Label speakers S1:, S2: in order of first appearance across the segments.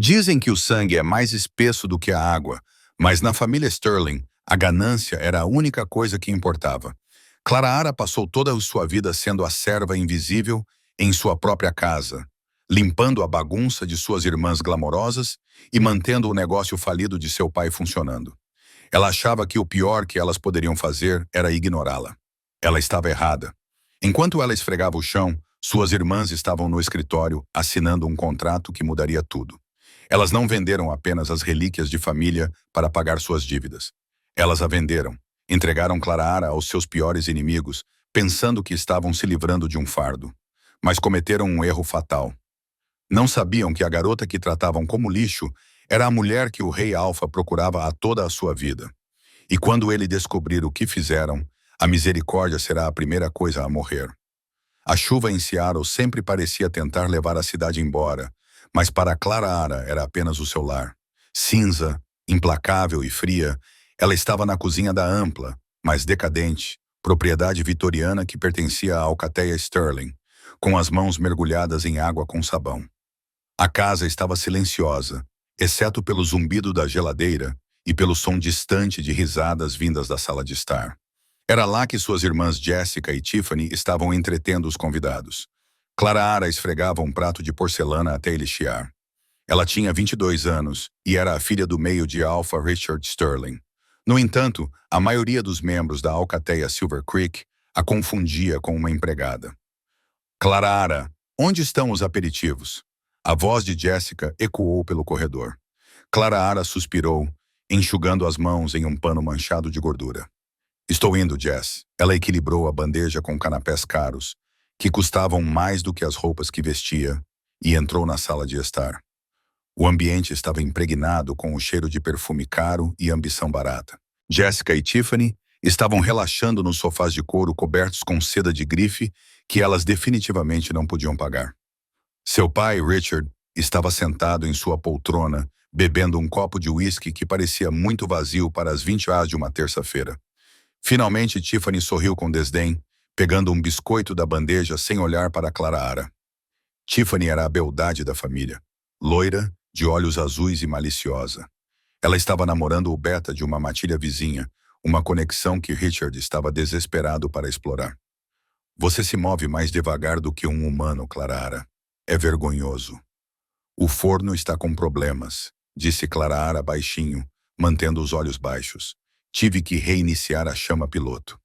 S1: Dizem que o sangue é mais espesso do que a água, mas na família Sterling, a ganância era a única coisa que importava. Clara passou toda a sua vida sendo a serva invisível em sua própria casa, limpando a bagunça de suas irmãs glamorosas e mantendo o negócio falido de seu pai funcionando. Ela achava que o pior que elas poderiam fazer era ignorá-la. Ela estava errada. Enquanto ela esfregava o chão, suas irmãs estavam no escritório assinando um contrato que mudaria tudo. Elas não venderam apenas as relíquias de família para pagar suas dívidas. Elas a venderam, entregaram Clara aos seus piores inimigos, pensando que estavam se livrando de um fardo. Mas cometeram um erro fatal. Não sabiam que a garota que tratavam como lixo era a mulher que o rei Alfa procurava a toda a sua vida. E quando ele descobrir o que fizeram, a misericórdia será a primeira coisa a morrer. A chuva em Seattle sempre parecia tentar levar a cidade embora, mas para Clara era apenas o seu lar. Cinza, implacável e fria, ela estava na cozinha da ampla, mas decadente, propriedade vitoriana que pertencia à alcateia Sterling, com as mãos mergulhadas em água com sabão. A casa estava silenciosa, exceto pelo zumbido da geladeira e pelo som distante de risadas vindas da sala de estar. Era lá que suas irmãs Jessica e Tiffany estavam entretendo os convidados. Clara esfregava um prato de porcelana até ele chiar. Ela tinha 22 anos e era a filha do meio de Alpha Richard Sterling. No entanto, a maioria dos membros da alcateia Silver Creek a confundia com uma empregada. Clara, onde estão os aperitivos? A voz de Jessica ecoou pelo corredor. Clara suspirou, enxugando as mãos em um pano manchado de gordura. Estou indo, Jess. Ela equilibrou a bandeja com canapés caros, que custavam mais do que as roupas que vestia, e entrou na sala de estar. O ambiente estava impregnado com o cheiro de perfume caro e ambição barata. Jessica e Tiffany estavam relaxando nos sofás de couro cobertos com seda de grife que elas definitivamente não podiam pagar. Seu pai, Richard, estava sentado em sua poltrona, bebendo um copo de uísque que parecia muito vazio para as 20 horas de uma terça-feira. Finalmente, Tiffany sorriu com desdém, pegando um biscoito da bandeja sem olhar para Clara. Tiffany era a beldade da família, loira, de olhos azuis e maliciosa. Ela estava namorando o beta de uma matilha vizinha, uma conexão que Richard estava desesperado para explorar. Você se move mais devagar do que um humano, Clara. É vergonhoso. O forno está com problemas, disse Clara baixinho, mantendo os olhos baixos. Tive que reiniciar a chama piloto.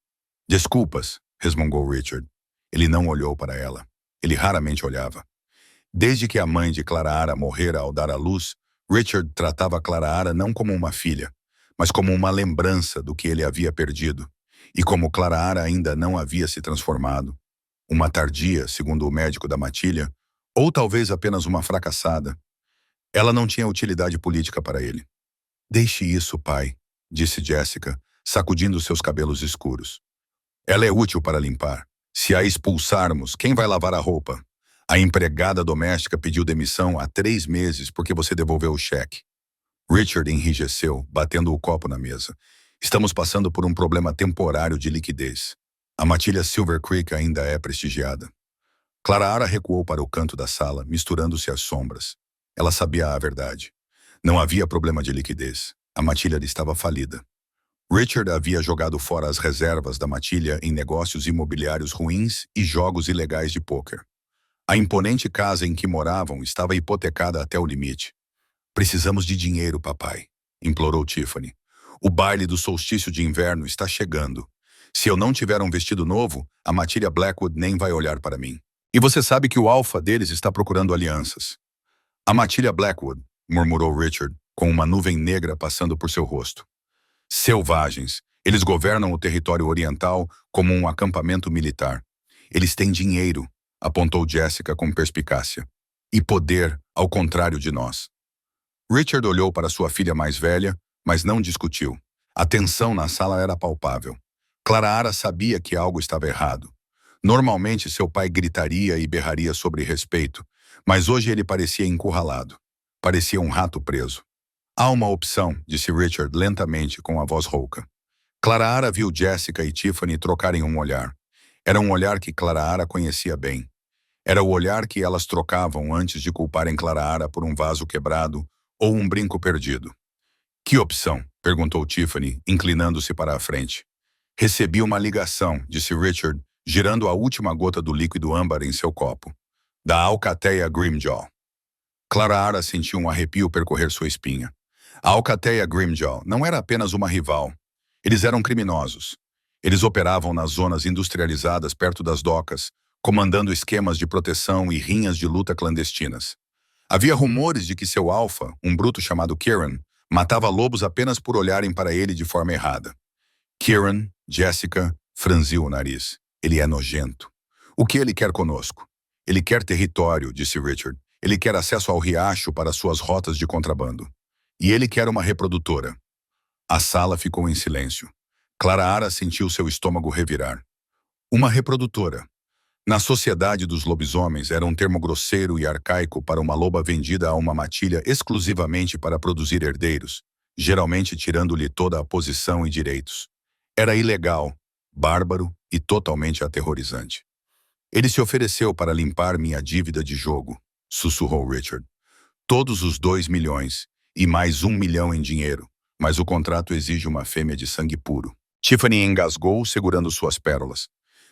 S1: Desculpas, resmungou Richard. Ele não olhou para ela. Ele raramente olhava. Desde que a mãe de Clara morrera ao dar à luz, Richard tratava Clara não como uma filha, mas como uma lembrança do que ele havia perdido. E como Clara ainda não havia se transformado. Uma tardia, segundo o médico da matilha, ou talvez apenas uma fracassada. Ela não tinha utilidade política para ele. Deixe isso, pai, disse Jessica, sacudindo seus cabelos escuros. Ela é útil para limpar. Se a expulsarmos, quem vai lavar a roupa? A empregada doméstica pediu demissão há 3 meses porque você devolveu o cheque. Richard enrijeceu, batendo o copo na mesa. Estamos passando por um problema temporário de liquidez. A matilha Silver Creek ainda é prestigiada. Clara recuou para o canto da sala, misturando-se às sombras. Ela sabia a verdade. Não havia problema de liquidez. A matilha estava falida. Richard havia jogado fora as reservas da matilha em negócios imobiliários ruins e jogos ilegais de pôquer. A imponente casa em que moravam estava hipotecada até o limite. Precisamos de dinheiro, papai, implorou Tiffany. O baile do solstício de inverno está chegando. Se eu não tiver um vestido novo, a matilha Blackwood nem vai olhar para mim. E você sabe que o alfa deles está procurando alianças. A matilha Blackwood, murmurou Richard, com uma nuvem negra passando por seu rosto. Selvagens. Eles governam o território oriental como um acampamento militar. Eles têm dinheiro, apontou Jessica com perspicácia. E poder, ao contrário de nós. Richard olhou para sua filha mais velha, mas não discutiu. A tensão na sala era palpável. Clara sabia que algo estava errado. Normalmente seu pai gritaria e berraria sobre respeito, mas hoje ele parecia encurralado. Parecia um rato preso. Há uma opção, disse Richard lentamente com a voz rouca. Clara viu Jessica e Tiffany trocarem um olhar. Era um olhar que Clara conhecia bem. Era o olhar que elas trocavam antes de culparem Clara por um vaso quebrado ou um brinco perdido. Que opção? Perguntou Tiffany, inclinando-se para a frente. Recebi uma ligação, disse Richard, girando a última gota do líquido âmbar em seu copo. Da alcateia Grimjaw. Clara sentiu um arrepio percorrer sua espinha. A alcateia Grimjaw não era apenas uma rival. Eles eram criminosos. Eles operavam nas zonas industrializadas perto das docas, comandando esquemas de proteção e rinhas de luta clandestinas. Havia rumores de que seu alfa, um bruto chamado Kieran, matava lobos apenas por olharem para ele de forma errada. Kieran, Jessica, franziu o nariz. Ele é nojento. O que ele quer conosco? Ele quer território, disse Richard. Ele quer acesso ao riacho para suas rotas de contrabando. E ele quer uma reprodutora. A sala ficou em silêncio. Clara sentiu seu estômago revirar. Uma reprodutora. Na sociedade dos lobisomens era um termo grosseiro e arcaico para uma loba vendida a uma matilha exclusivamente para produzir herdeiros, geralmente tirando-lhe toda a posição e direitos. Era ilegal, bárbaro e totalmente aterrorizante. Ele se ofereceu para limpar minha dívida de jogo, sussurrou Richard. Todos os 2 milhões, e mais 1 milhão em dinheiro, mas o contrato exige uma fêmea de sangue puro. Tiffany engasgou, segurando suas pérolas.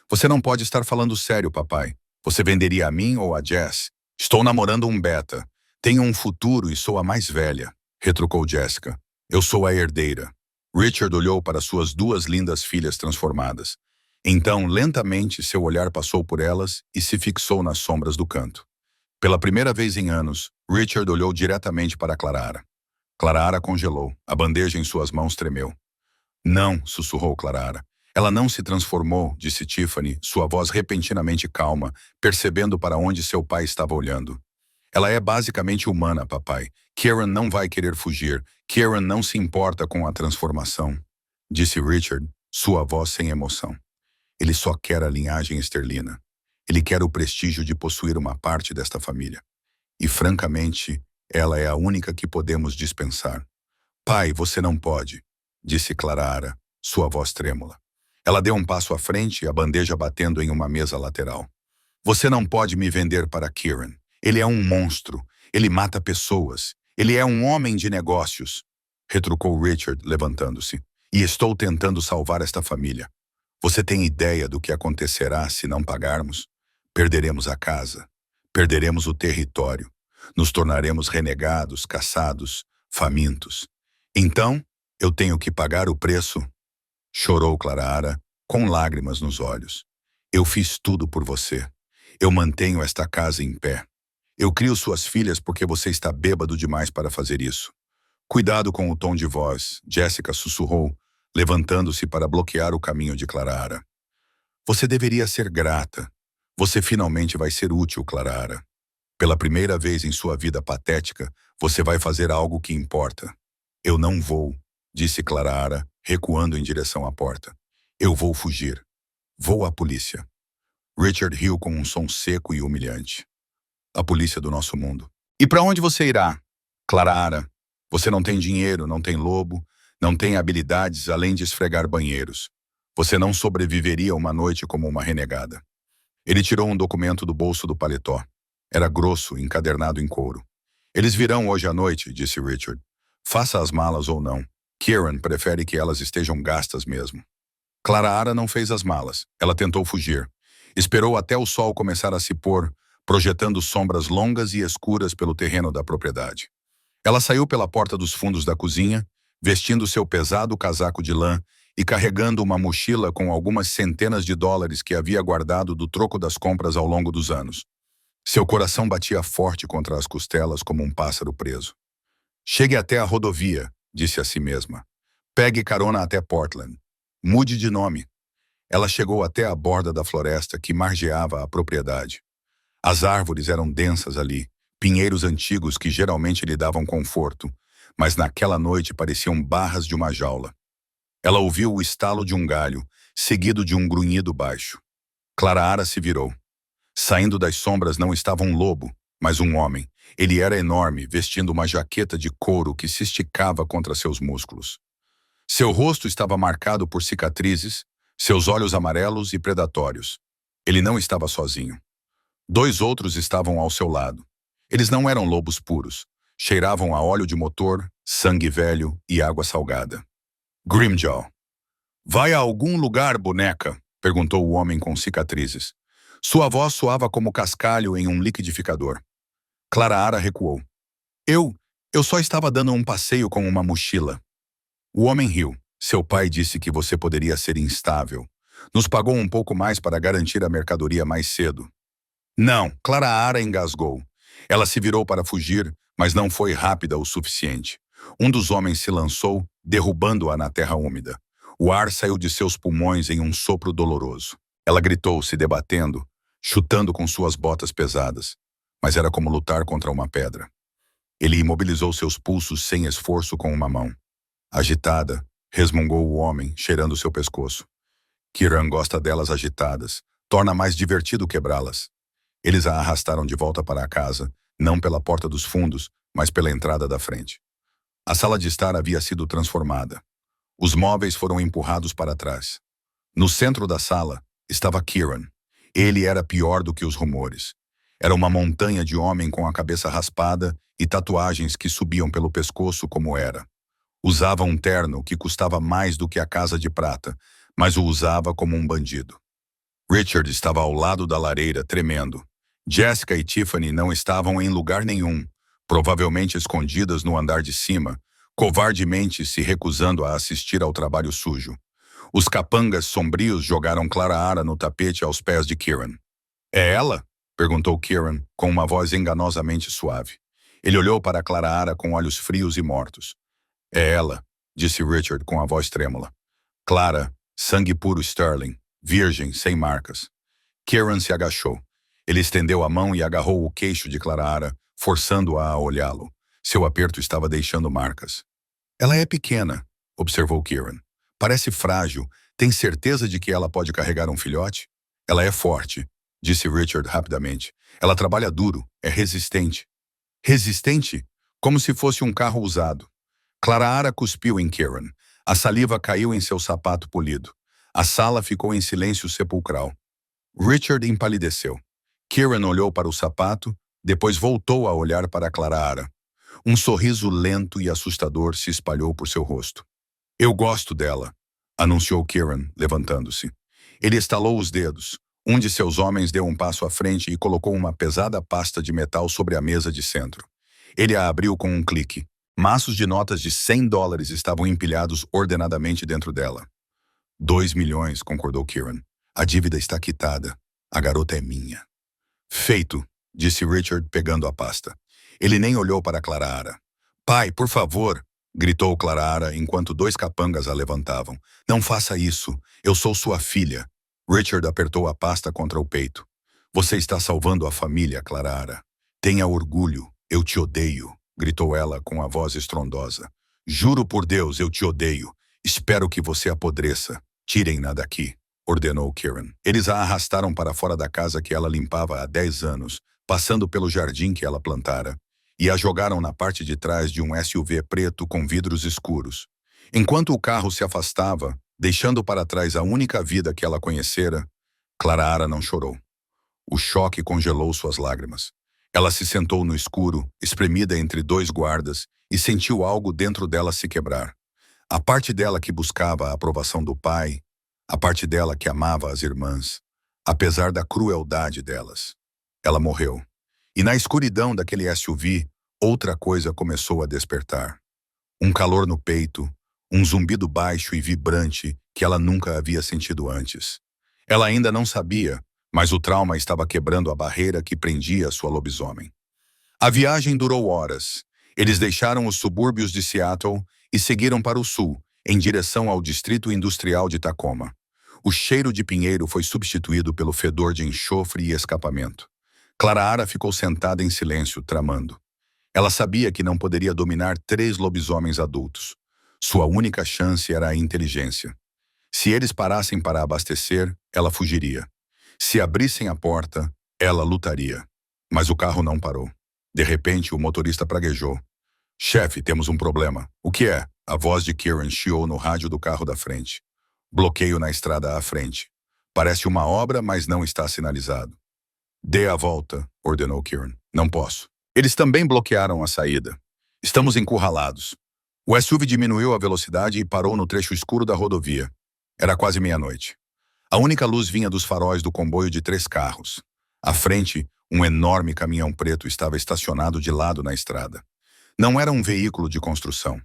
S1: Você não pode estar falando sério, papai. Você venderia a mim ou a Jess? Estou namorando um beta. Tenho um futuro e sou a mais velha, retrucou Jessica. Eu sou a herdeira. Richard olhou para suas 2 lindas filhas transformadas. Então, lentamente, seu olhar passou por elas e se fixou nas sombras do canto. Pela primeira vez em anos, Richard olhou diretamente para Clara. Clara congelou. A bandeja em suas mãos tremeu. Não, sussurrou Clara. Ela não se transformou, disse Tiffany, sua voz repentinamente calma, percebendo para onde seu pai estava olhando. Ela é basicamente humana, papai. Kieran não vai querer fugir. Kieran não se importa com a transformação, disse Richard, sua voz sem emoção. Ele só quer a linhagem esterlina. Ele quer o prestígio de possuir uma parte desta família. E, francamente, ela é a única que podemos dispensar. Pai, você não pode, disse Clara, sua voz trêmula. Ela deu um passo à frente, a bandeja batendo em uma mesa lateral. Você não pode me vender para Kieran. Ele é um monstro. Ele mata pessoas. Ele é um homem de negócios, retrucou Richard, levantando-se. E estou tentando salvar esta família. Você tem ideia do que acontecerá se não pagarmos? Perderemos a casa. Perderemos o território. Nos tornaremos renegados, caçados, famintos. Então, eu tenho que pagar o preço. Chorou Clara, com lágrimas nos olhos. Eu fiz tudo por você. Eu mantenho esta casa em pé. Eu crio suas filhas porque você está bêbado demais para fazer isso. Cuidado com o tom de voz, Jessica sussurrou, levantando-se para bloquear o caminho de Clara. Você deveria ser grata. Você finalmente vai ser útil, Clara. Pela primeira vez em sua vida patética, você vai fazer algo que importa. Eu não vou, disse Clara, recuando em direção à porta. Eu vou fugir. Vou à polícia. Richard riu com um som seco e humilhante. A polícia do nosso mundo. E para onde você irá? Clara, você não tem dinheiro, não tem lobo, não tem habilidades além de esfregar banheiros. Você não sobreviveria uma noite como uma renegada. Ele tirou um documento do bolso do paletó. Era grosso, encadernado em couro. Eles virão hoje à noite, disse Richard. Faça as malas ou não. Kieran prefere que elas estejam gastas mesmo. Clara não fez as malas. Ela tentou fugir. Esperou até o sol começar a se pôr, projetando sombras longas e escuras pelo terreno da propriedade. Ela saiu pela porta dos fundos da cozinha, vestindo seu pesado casaco de lã e carregando uma mochila com algumas centenas de dólares que havia guardado do troco das compras ao longo dos anos. Seu coração batia forte contra as costelas como um pássaro preso. Chegue até a rodovia, disse a si mesma. Pegue carona até Portland. Mude de nome. Ela chegou até a borda da floresta que margeava a propriedade. As árvores eram densas ali, pinheiros antigos que geralmente lhe davam conforto, mas naquela noite pareciam barras de uma jaula. Ela ouviu o estalo de um galho, seguido de um grunhido baixo. Clara se virou. Saindo das sombras não estava um lobo, mas um homem. Ele era enorme, vestindo uma jaqueta de couro que se esticava contra seus músculos. Seu rosto estava marcado por cicatrizes, seus olhos amarelos e predatórios. Ele não estava sozinho. Dois outros estavam ao seu lado. Eles não eram lobos puros. Cheiravam a óleo de motor, sangue velho e água salgada. Grimjaw. Vai a algum lugar, boneca? Perguntou o homem com cicatrizes. Sua voz soava como cascalho em um liquidificador. Clara recuou. Eu só estava dando um passeio com uma mochila. O homem riu. Seu pai disse que você poderia ser instável. Nos pagou um pouco mais para garantir a mercadoria mais cedo. Não, Clara engasgou. Ela se virou para fugir, mas não foi rápida o suficiente. Um dos homens se lançou, derrubando-a na terra úmida. O ar saiu de seus pulmões em um sopro doloroso. Ela gritou, se debatendo, chutando com suas botas pesadas. Mas era como lutar contra uma pedra. Ele imobilizou seus pulsos sem esforço com uma mão. Agitada, resmungou o homem, cheirando seu pescoço. Kieran gosta delas agitadas. Torna mais divertido quebrá-las. Eles a arrastaram de volta para a casa, não pela porta dos fundos, mas pela entrada da frente. A sala de estar havia sido transformada. Os móveis foram empurrados para trás. No centro da sala estava Kieran. Ele era pior do que os rumores. Era uma montanha de homem com a cabeça raspada e tatuagens que subiam pelo pescoço como era. Usava um terno que custava mais do que a casa de prata, mas o usava como um bandido. Richard estava ao lado da lareira, tremendo. Jessica e Tiffany não estavam em lugar nenhum, provavelmente escondidas no andar de cima, covardemente se recusando a assistir ao trabalho sujo. Os capangas sombrios jogaram Clara no tapete aos pés de Kieran. É ela? Perguntou Kieran, com uma voz enganosamente suave. Ele olhou para Clara com olhos frios e mortos. É ela, disse Richard com a voz trêmula. Clara, sangue puro Sterling, virgem, sem marcas. Kieran se agachou. Ele estendeu a mão e agarrou o queixo de Clara, forçando-a a olhá-lo. Seu aperto estava deixando marcas. Ela é pequena, observou Kieran. Parece frágil. Tem certeza de que ela pode carregar um filhote? Ela é forte, disse Richard rapidamente. Ela trabalha duro, é resistente. Resistente? Como se fosse um carro usado. Clara cuspiu em Kieran. A saliva caiu em seu sapato polido. A sala ficou em silêncio sepulcral. Richard empalideceu. Kieran olhou para o sapato, depois voltou a olhar para Clara. Um sorriso lento e assustador se espalhou por seu rosto. Eu gosto dela, anunciou Kieran, levantando-se. Ele estalou os dedos. Um de seus homens deu um passo à frente e colocou uma pesada pasta de metal sobre a mesa de centro. Ele a abriu com um clique. Maços de notas de $100 estavam empilhados ordenadamente dentro dela. 2 milhões, concordou Kieran. A dívida está quitada. A garota é minha. Feito, disse Richard, pegando a pasta. Ele nem olhou para Clara. Pai, por favor, gritou Clara enquanto 2 capangas a levantavam. Não faça isso. Eu sou sua filha. Richard apertou a pasta contra o peito. Você está salvando a família, Clara. Tenha orgulho. Eu te odeio, gritou ela com a voz estrondosa. Juro por Deus, eu te odeio. Espero que você apodreça. Tirem-na daqui, ordenou Kieran. Eles a arrastaram para fora da casa que ela limpava há 10 anos, passando pelo jardim que ela plantara, e a jogaram na parte de trás de um SUV preto com vidros escuros. Enquanto o carro se afastava, deixando para trás a única vida que ela conhecera, Clara não chorou. O choque congelou suas lágrimas. Ela se sentou no escuro, espremida entre 2 guardas, e sentiu algo dentro dela se quebrar. A parte dela que buscava a aprovação do pai, a parte dela que amava as irmãs, apesar da crueldade delas. Ela morreu. E na escuridão daquele SUV, outra coisa começou a despertar. Um calor no peito, um zumbido baixo e vibrante que ela nunca havia sentido antes. Ela ainda não sabia, mas o trauma estava quebrando a barreira que prendia sua lobisomem. A viagem durou horas. Eles deixaram os subúrbios de Seattle e seguiram para o sul, em direção ao distrito industrial de Tacoma. O cheiro de pinheiro foi substituído pelo fedor de enxofre e escapamento. Clara ficou sentada em silêncio, tramando. Ela sabia que não poderia dominar 3 lobisomens adultos. Sua única chance era a inteligência. Se eles parassem para abastecer, ela fugiria. Se abrissem a porta, ela lutaria. Mas o carro não parou. De repente, o motorista praguejou. Chefe, temos um problema. O que é? A voz de Kieran chiou no rádio do carro da frente. Bloqueio na estrada à frente. Parece uma obra, mas não está sinalizado. Dê a volta, ordenou Kieran. Não posso. Eles também bloquearam a saída. Estamos encurralados. O SUV diminuiu a velocidade e parou no trecho escuro da rodovia. Era quase meia-noite. A única luz vinha dos faróis do comboio de 3 carros. À frente, um enorme caminhão preto estava estacionado de lado na estrada. Não era um veículo de construção.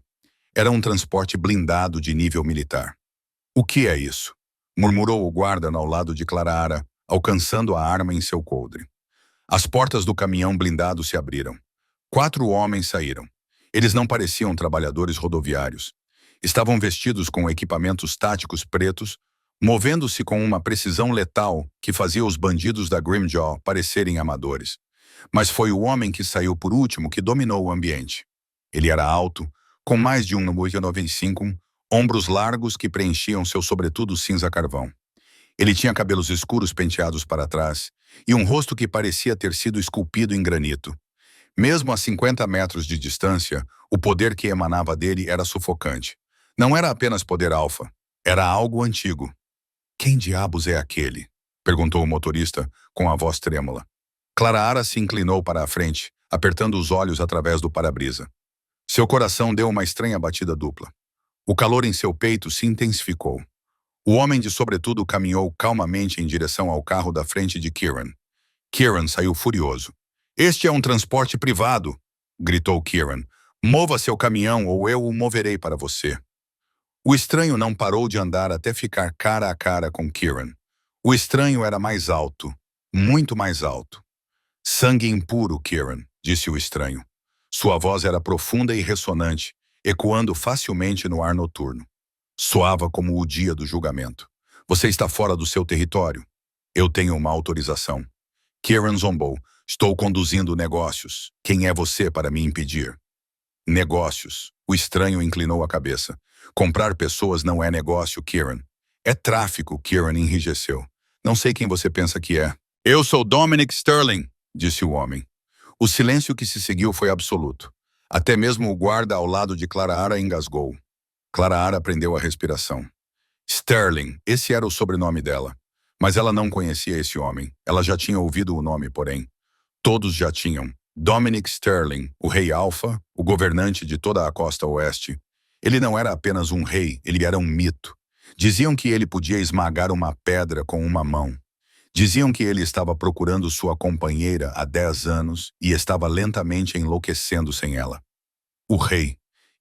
S1: Era um transporte blindado de nível militar. O que é isso? Murmurou o guarda ao lado de Clara, alcançando a arma em seu coldre. As portas do caminhão blindado se abriram. 4 homens saíram. Eles não pareciam trabalhadores rodoviários. Estavam vestidos com equipamentos táticos pretos, movendo-se com uma precisão letal que fazia os bandidos da Grimjaw parecerem amadores. Mas foi o homem que saiu por último que dominou o ambiente. Ele era alto, com mais de 1,95 m, ombros largos que preenchiam seu sobretudo cinza carvão. Ele tinha cabelos escuros penteados para trás e um rosto que parecia ter sido esculpido em granito. Mesmo a 50 metros de distância, o poder que emanava dele era sufocante. Não era apenas poder alfa, era algo antigo. Quem diabos é aquele? Perguntou o motorista com a voz trêmula. Clara se inclinou para a frente, apertando os olhos através do para-brisa. Seu coração deu uma estranha batida dupla. O calor em seu peito se intensificou. O homem de sobretudo caminhou calmamente em direção ao carro da frente de Kieran. Kieran saiu furioso. Este é um transporte privado, gritou Kieran. Mova seu caminhão ou eu o moverei para você. O estranho não parou de andar até ficar cara a cara com Kieran. O estranho era mais alto, muito mais alto. Sangue impuro, Kieran, disse o estranho. Sua voz era profunda e ressonante, ecoando facilmente no ar noturno. Soava como o dia do julgamento. Você está fora do seu território. Eu tenho uma autorização. Kieran zombou. Estou conduzindo negócios. Quem é você para me impedir? Negócios. O estranho inclinou a cabeça. Comprar pessoas não é negócio, Kieran. É tráfico, Kieran enrijeceu. Não sei quem você pensa que é. Eu sou Dominic Sterling, disse o homem. O silêncio que se seguiu foi absoluto. Até mesmo o guarda ao lado de Clara engasgou. Clara prendeu a respiração. Sterling, esse era o sobrenome dela. Mas ela não conhecia esse homem. Ela já tinha ouvido o nome, porém. Todos já tinham. Dominic Sterling, o rei Alfa, o governante de toda a costa oeste. Ele não era apenas um rei, ele era um mito. Diziam que ele podia esmagar uma pedra com uma mão. Diziam que ele estava procurando sua companheira há 10 anos e estava lentamente enlouquecendo sem ela. O rei.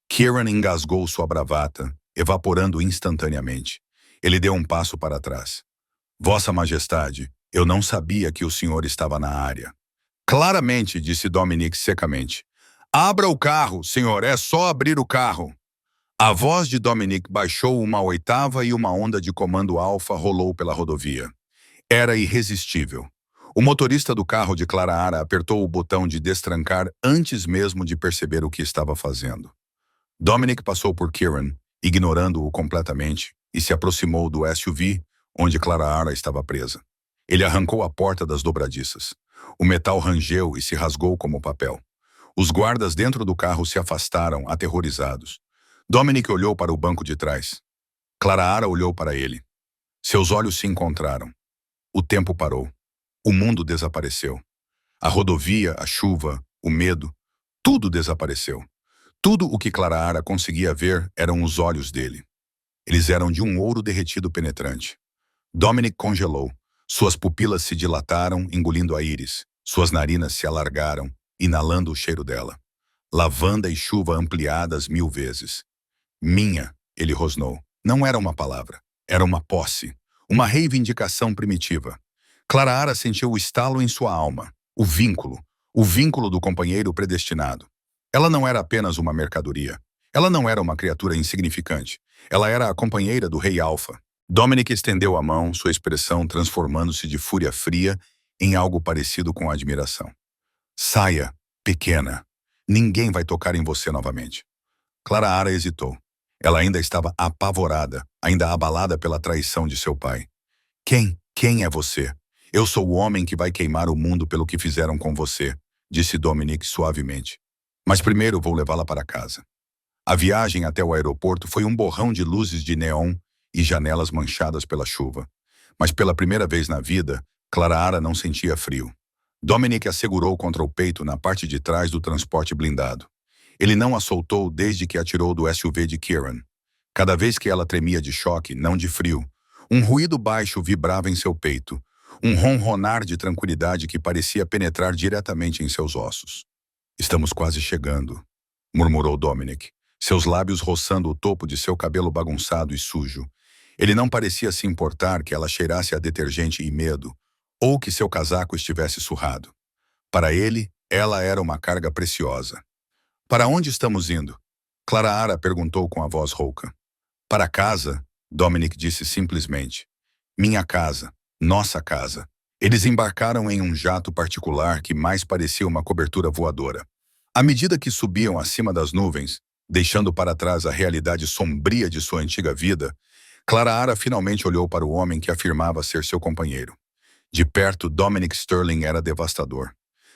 S1: Kieran engasgou sua bravata, evaporando instantaneamente. Ele deu um passo para trás. Vossa Majestade, eu não sabia que o senhor estava na área. Claramente, disse Dominic secamente. Abra o carro, senhor, é só abrir o carro. A voz de Dominic baixou uma oitava e uma onda de comando alfa rolou pela rodovia. Era irresistível. O motorista do carro de Clara apertou o botão de destrancar antes mesmo de perceber o que estava fazendo. Dominic passou por Kieran, ignorando-o completamente, e se aproximou do SUV, onde Clara estava presa. Ele arrancou a porta das dobradiças. O metal rangeu e se rasgou como papel. Os guardas dentro do carro se afastaram, aterrorizados. Dominic olhou para o banco de trás. Clara olhou para ele. Seus olhos se encontraram. O tempo parou. O mundo desapareceu. A rodovia, a chuva, o medo, tudo desapareceu. Tudo o que Clara conseguia ver eram os olhos dele. Eles eram de um ouro derretido penetrante. Dominic congelou. Suas pupilas se dilataram, engolindo a íris. Suas narinas se alargaram, inalando o cheiro dela. Lavanda e chuva ampliadas 1000 vezes. Minha, ele rosnou. Não era uma palavra. Era uma posse. Uma reivindicação primitiva. Clara sentiu o estalo em sua alma. O vínculo do companheiro predestinado. Ela não era apenas uma mercadoria. Ela não era uma criatura insignificante. Ela era a companheira do rei Alfa. Dominic estendeu a mão, sua expressão transformando-se de fúria fria em algo parecido com admiração. Saia, pequena. Ninguém vai tocar em você novamente. Clara hesitou. Ela ainda estava apavorada, ainda abalada pela traição de seu pai. Quem é você? Eu sou o homem que vai queimar o mundo pelo que fizeram com você, disse Dominic suavemente. Mas primeiro vou levá-la para casa. A viagem até o aeroporto foi um borrão de luzes de neon e janelas manchadas pela chuva. Mas pela primeira vez na vida, Clara não sentia frio. Dominic a segurou contra o peito na parte de trás do transporte blindado. Ele não a soltou desde que atirou do SUV de Kieran. Cada vez que ela tremia de choque, não de frio, um ruído baixo vibrava em seu peito, um ronronar de tranquilidade que parecia penetrar diretamente em seus ossos. Estamos quase chegando, murmurou Dominic, seus lábios roçando o topo de seu cabelo bagunçado e sujo. Ele não parecia se importar que ela cheirasse a detergente e medo, ou que seu casaco estivesse surrado. Para ele, ela era uma carga preciosa. Para onde estamos indo? Clara perguntou com a voz rouca. Para casa, Dominic disse simplesmente. Minha casa, nossa casa. Eles embarcaram em um jato particular que mais parecia uma cobertura voadora. À medida que subiam acima das nuvens, deixando para trás a realidade sombria de sua antiga vida, Clara finalmente olhou para o homem que afirmava ser seu companheiro. De perto, Dominic Sterling era devastador.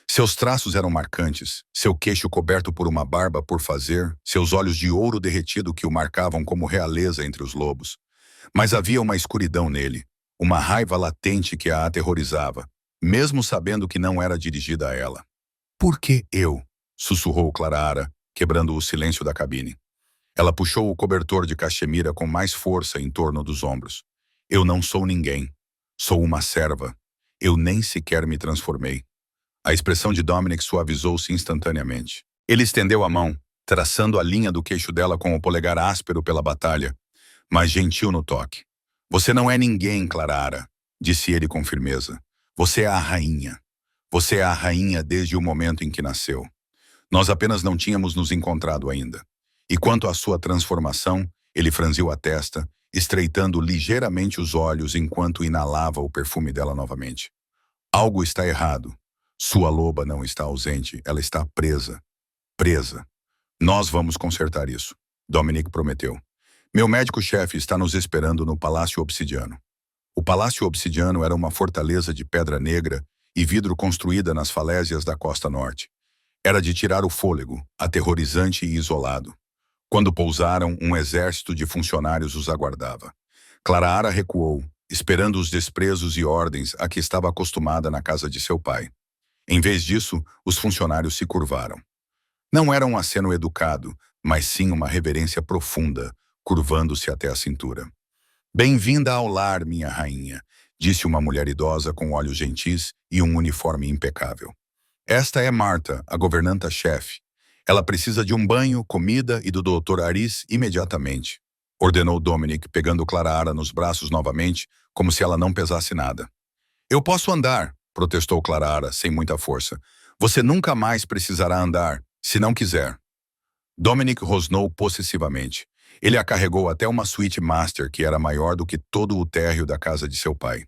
S1: Seus traços eram marcantes, seu queixo coberto por uma barba por fazer, seus olhos de ouro derretido que o marcavam como realeza entre os lobos. Mas havia uma escuridão nele, uma raiva latente que a aterrorizava, mesmo sabendo que não era dirigida a ela. Por que eu? Sussurrou Clara, quebrando o silêncio da cabine. Ela puxou o cobertor de cachemira com mais força em torno dos ombros. Eu não sou ninguém. Sou uma serva. Eu nem sequer me transformei. A expressão de Dominic suavizou-se instantaneamente. Ele estendeu a mão, traçando a linha do queixo dela com o polegar áspero pela batalha, mas gentil no toque. Você não é ninguém, Clara, disse ele com firmeza. Você é a rainha. Você é a rainha desde o momento em que nasceu. Nós apenas não tínhamos nos encontrado ainda. E quanto à sua transformação, ele franziu a testa, estreitando ligeiramente os olhos enquanto inalava o perfume dela novamente. Algo está errado. Sua loba não está ausente, ela está presa. Presa. Nós vamos consertar isso, Dominic prometeu. Meu médico-chefe está nos esperando no Palácio Obsidiano. O Palácio Obsidiano era uma fortaleza de pedra negra e vidro construída nas falésias da costa norte. Era de tirar o fôlego, aterrorizante e isolado. Quando pousaram, um exército de funcionários os aguardava. Clara recuou, esperando os desprezos e ordens a que estava acostumada na casa de seu pai. Em vez disso, os funcionários se curvaram. Não era um aceno educado, mas sim uma reverência profunda, curvando-se até a cintura. Bem-vinda ao lar, minha rainha, disse uma mulher idosa com olhos gentis e um uniforme impecável. Esta é Marta, a governanta-chefe. Ela precisa de um banho, comida e do Dr. Aris imediatamente, ordenou Dominic, pegando Clara nos braços novamente, como se ela não pesasse nada. Eu posso andar, protestou Clara, sem muita força. Você nunca mais precisará andar, se não quiser. Dominic rosnou possessivamente. Ele a carregou até uma suíte master que era maior do que todo o térreo da casa de seu pai.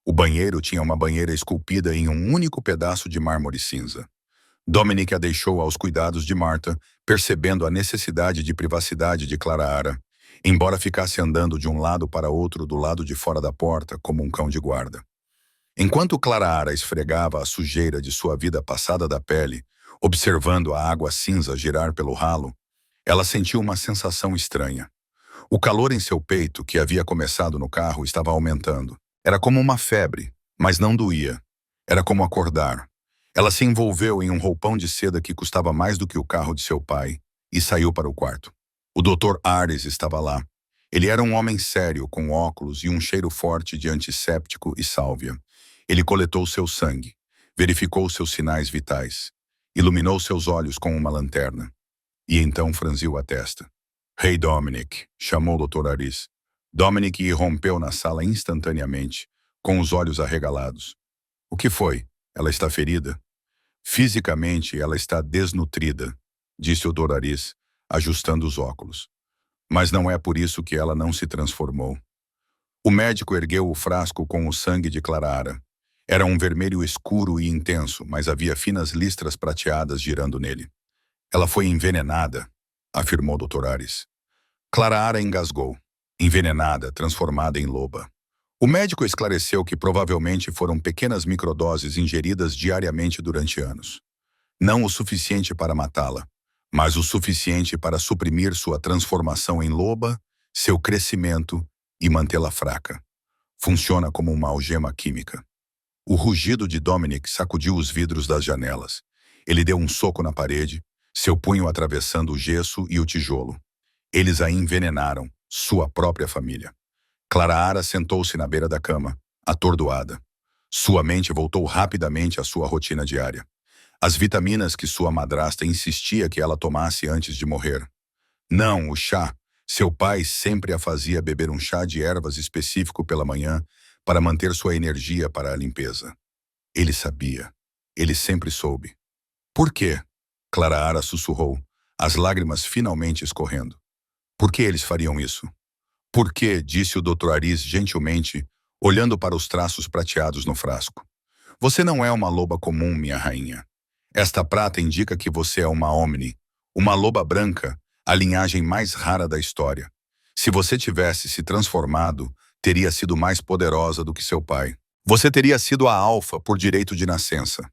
S1: O banheiro tinha uma banheira esculpida em um único pedaço de mármore cinza. Dominic a deixou aos cuidados de Marta, percebendo a necessidade de privacidade de Clara, embora ficasse andando de um lado para outro do lado de fora da porta, como um cão de guarda. Enquanto Clara esfregava a sujeira de sua vida passada da pele, observando a água cinza girar pelo ralo, ela sentiu uma sensação estranha. O calor em seu peito, que havia começado no carro, estava aumentando. Era como uma febre, mas não doía. Era como acordar. Ela se envolveu em um roupão de seda que custava mais do que o carro de seu pai e saiu para o quarto. O Dr. Ares estava lá. Ele era um homem sério, com óculos e um cheiro forte de antisséptico e sálvia. Ele coletou seu sangue, verificou seus sinais vitais, iluminou seus olhos com uma lanterna. E então franziu a testa. Hey, Dominic, chamou o Dr. Aris. Dominic irrompeu na sala instantaneamente, com os olhos arregalados. O que foi? Ela está ferida? Fisicamente, ela está desnutrida, disse o Dr. Aris, ajustando os óculos. Mas não é por isso que ela não se transformou. O médico ergueu o frasco com o sangue de Clara. Era um vermelho escuro e intenso, mas havia finas listras prateadas girando nele. Ela foi envenenada, afirmou o Dr. Aris. Clara engasgou. Envenenada, transformada em loba. O médico esclareceu que provavelmente foram pequenas microdoses ingeridas diariamente durante anos. Não o suficiente para matá-la, mas o suficiente para suprimir sua transformação em loba, seu crescimento e mantê-la fraca. Funciona como uma algema química. O rugido de Dominic sacudiu os vidros das janelas. Ele deu um soco na parede, seu punho atravessando o gesso e o tijolo. Eles a envenenaram, sua própria família. Clara sentou-se na beira da cama, atordoada. Sua mente voltou rapidamente à sua rotina diária. As vitaminas que sua madrasta insistia que ela tomasse antes de morrer. Não, o chá. Seu pai sempre a fazia beber um chá de ervas específico pela manhã para manter sua energia para a limpeza. Ele sabia. Ele sempre soube. Por quê? Clara sussurrou, as lágrimas finalmente escorrendo. Por que eles fariam isso? Por que? Disse o Dr. Aris gentilmente, olhando para os traços prateados no frasco. Você não é uma loba comum, minha rainha. Esta prata indica que você é uma Omni, uma loba branca, a linhagem mais rara da história. Se você tivesse se transformado, teria sido mais poderosa do que seu pai. Você teria sido a alfa por direito de nascença.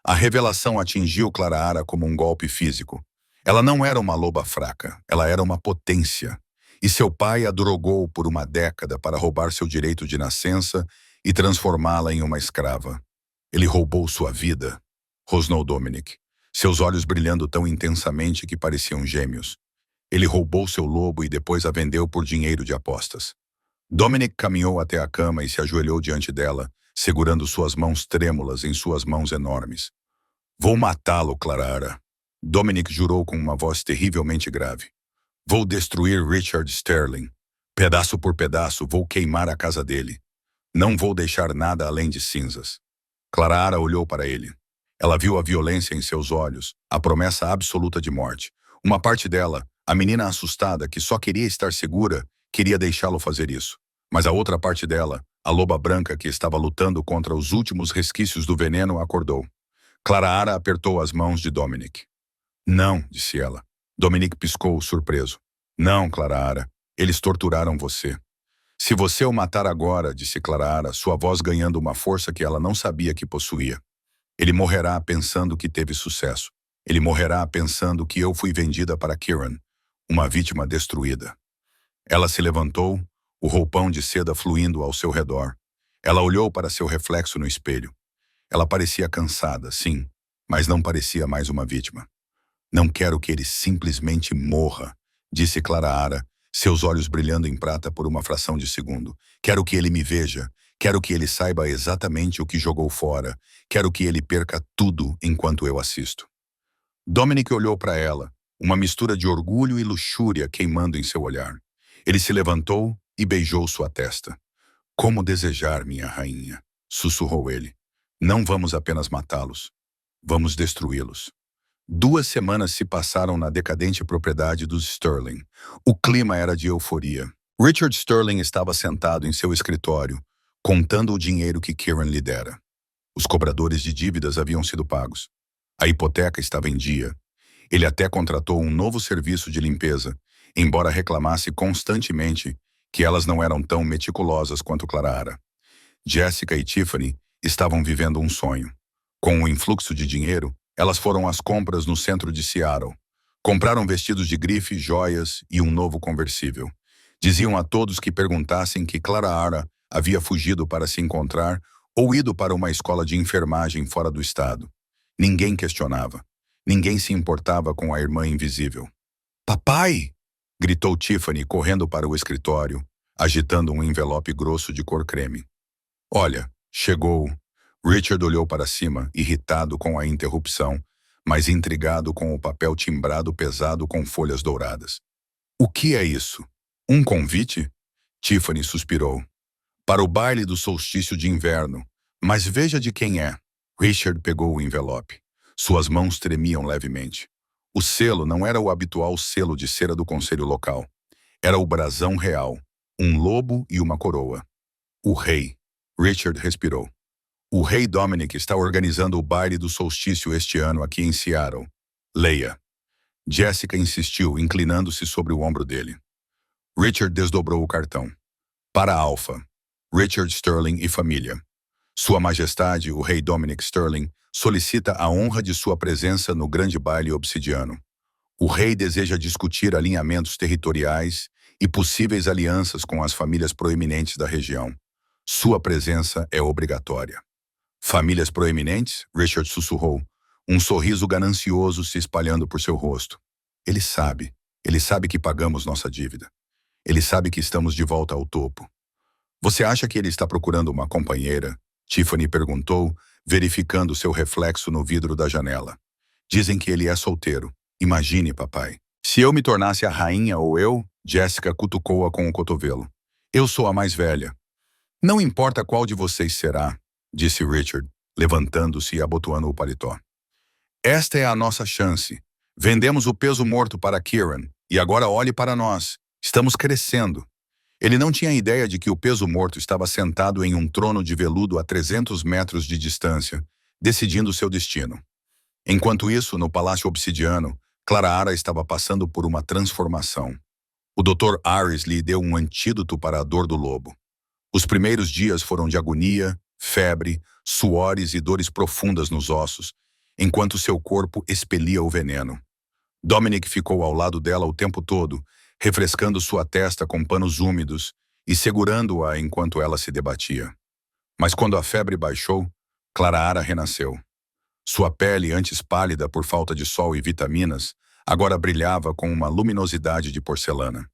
S1: A revelação atingiu Clara como um golpe físico. Ela não era uma loba fraca, ela era uma potência. E seu pai a drogou por uma década para roubar seu direito de nascença e transformá-la em uma escrava. Ele roubou sua vida, rosnou Dominic, seus olhos brilhando tão intensamente que pareciam gêmeos. Ele roubou seu lobo e depois a vendeu por dinheiro de apostas. Dominic caminhou até a cama e se ajoelhou diante dela, segurando suas mãos trêmulas em suas mãos enormes. Vou matá-lo, Clara. Dominic jurou com uma voz terrivelmente grave. Vou destruir Richard Sterling. Pedaço por pedaço, vou queimar a casa dele. Não vou deixar nada além de cinzas. Clara olhou para ele. Ela viu a violência em seus olhos, a promessa absoluta de morte. Uma parte dela, a menina assustada que só queria estar segura, queria deixá-lo fazer isso. Mas a outra parte dela, a loba branca que estava lutando contra os últimos resquícios do veneno, acordou. Clara apertou as mãos de Dominic. Não, disse ela. Dominic piscou, surpreso. Não, Clara, eles torturaram você. Se você o matar agora, disse Clara, sua voz ganhando uma força que ela não sabia que possuía. Ele morrerá pensando que teve sucesso. Ele morrerá pensando que eu fui vendida para Kieran, uma vítima destruída. Ela se levantou, o roupão de seda fluindo ao seu redor. Ela olhou para seu reflexo no espelho. Ela parecia cansada, sim, mas não parecia mais uma vítima. Não quero que ele simplesmente morra, disse Clara, seus olhos brilhando em prata por uma fração de segundo. Quero que ele me veja. Quero que ele saiba exatamente o que jogou fora. Quero que ele perca tudo enquanto eu assisto. Dominic olhou para ela, uma mistura de orgulho e luxúria queimando em seu olhar. Ele se levantou e beijou sua testa. Como desejar, minha rainha, sussurrou ele. Não vamos apenas matá-los. Vamos destruí-los. 2 semanas se passaram na decadente propriedade dos Sterling. O clima era de euforia. Richard Sterling estava sentado em seu escritório, contando o dinheiro que Kieran lhe dera. Os cobradores de dívidas haviam sido pagos. A hipoteca estava em dia. Ele até contratou um novo serviço de limpeza, embora reclamasse constantemente que elas não eram tão meticulosas quanto Clara. Jessica e Tiffany estavam vivendo um sonho. Com o influxo de dinheiro, elas foram às compras no centro de Seattle. Compraram vestidos de grife, joias e um novo conversível. Diziam a todos que perguntassem que Clara havia fugido para se encontrar ou ido para uma escola de enfermagem fora do estado. Ninguém questionava. Ninguém se importava com a irmã invisível. Papai! Gritou Tiffany, correndo para o escritório, agitando um envelope grosso de cor creme. Olha, chegou. Richard olhou para cima, irritado com a interrupção, mas intrigado com o papel timbrado pesado com folhas douradas. O que é isso? Um convite? Tiffany suspirou. Para o baile do solstício de inverno. Mas veja de quem é. Richard pegou o envelope. Suas mãos tremiam levemente. O selo não era o habitual selo de cera do conselho local. Era o brasão real, um lobo e uma coroa. O rei. Richard respirou. O rei Dominic está organizando o baile do solstício este ano aqui em Seattle. Leia. Jessica insistiu, inclinando-se sobre o ombro dele. Richard desdobrou o cartão. Para Alpha. Richard Sterling e família. Sua Majestade, o rei Dominic Sterling, solicita a honra de sua presença no grande baile obsidiano. O rei deseja discutir alinhamentos territoriais e possíveis alianças com as famílias proeminentes da região. Sua presença é obrigatória. Famílias proeminentes? Richard sussurrou, um sorriso ganancioso se espalhando por seu rosto. Ele sabe. Ele sabe que pagamos nossa dívida. Ele sabe que estamos de volta ao topo. Você acha que ele está procurando uma companheira? Tiffany perguntou, verificando seu reflexo no vidro da janela. Dizem que ele é solteiro. Imagine, papai. Se eu me tornasse a rainha ou eu, Jessica cutucou-a com o cotovelo. Eu sou a mais velha. Não importa qual de vocês será, disse Richard, levantando-se e abotoando o paletó. Esta é a nossa chance. Vendemos o peso morto para Kieran, e agora olhe para nós. Estamos crescendo. Ele não tinha ideia de que o peso morto estava sentado em um trono de veludo a 300 metros de distância, decidindo seu destino. Enquanto isso, no Palácio Obsidiano, Clara estava passando por uma transformação. O Dr. Ares lhe deu um antídoto para a dor do lobo. Os primeiros dias foram de agonia, febre, suores e dores profundas nos ossos, enquanto seu corpo expelia o veneno. Dominic ficou ao lado dela o tempo todo, refrescando sua testa com panos úmidos e segurando-a enquanto ela se debatia. Mas quando a febre baixou, Clara renasceu. Sua pele, antes pálida por falta de sol e vitaminas, agora brilhava com uma luminosidade de porcelana.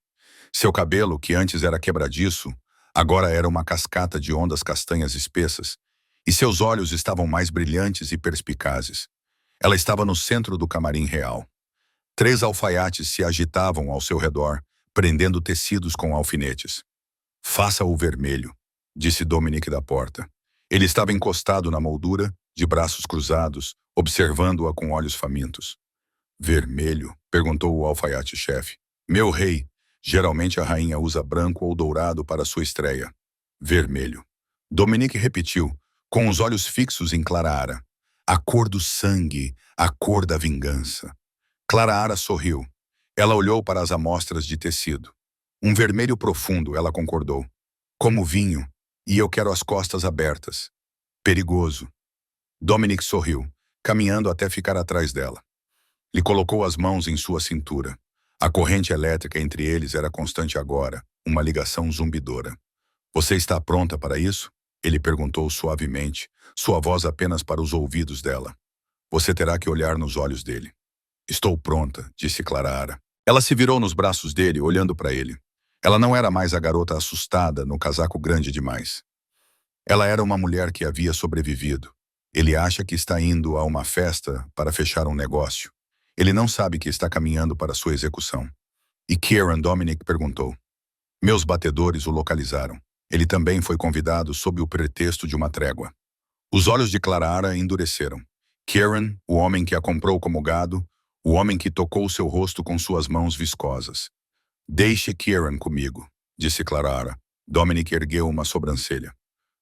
S1: Seu cabelo, que antes era quebradiço, agora era uma cascata de ondas castanhas espessas, e seus olhos estavam mais brilhantes e perspicazes. Ela estava no centro do camarim real. 3 alfaiates se agitavam ao seu redor, prendendo tecidos com alfinetes. Faça o vermelho, disse Dominic da porta. Ele estava encostado na moldura, de braços cruzados, observando-a com olhos famintos. Vermelho? Perguntou o alfaiate-chefe. Meu rei, geralmente a rainha usa branco ou dourado para sua estreia. Vermelho. Dominic repetiu, com os olhos fixos em Clara. A cor do sangue, a cor da vingança. Clara sorriu. Ela olhou para as amostras de tecido. Um vermelho profundo, ela concordou. Como vinho, e eu quero as costas abertas. Perigoso. Dominic sorriu, caminhando até ficar atrás dela. Lhe colocou as mãos em sua cintura. A corrente elétrica entre eles era constante agora, uma ligação zumbidora. Você está pronta para isso? Ele perguntou suavemente, sua voz apenas para os ouvidos dela. Você terá que olhar nos olhos dele. Estou pronta, disse Clara. Ela se virou nos braços dele, olhando para ele. Ela não era mais a garota assustada no casaco grande demais. Ela era uma mulher que havia sobrevivido. Ele acha que está indo a uma festa para fechar um negócio. Ele não sabe que está caminhando para sua execução. E Kieran, Dominic perguntou. Meus batedores o localizaram. Ele também foi convidado sob o pretexto de uma trégua. Os olhos de Clara endureceram. Kieran, o homem que a comprou como gado, o homem que tocou seu rosto com suas mãos viscosas. Deixe Kieran comigo, disse Clara. Dominic ergueu uma sobrancelha.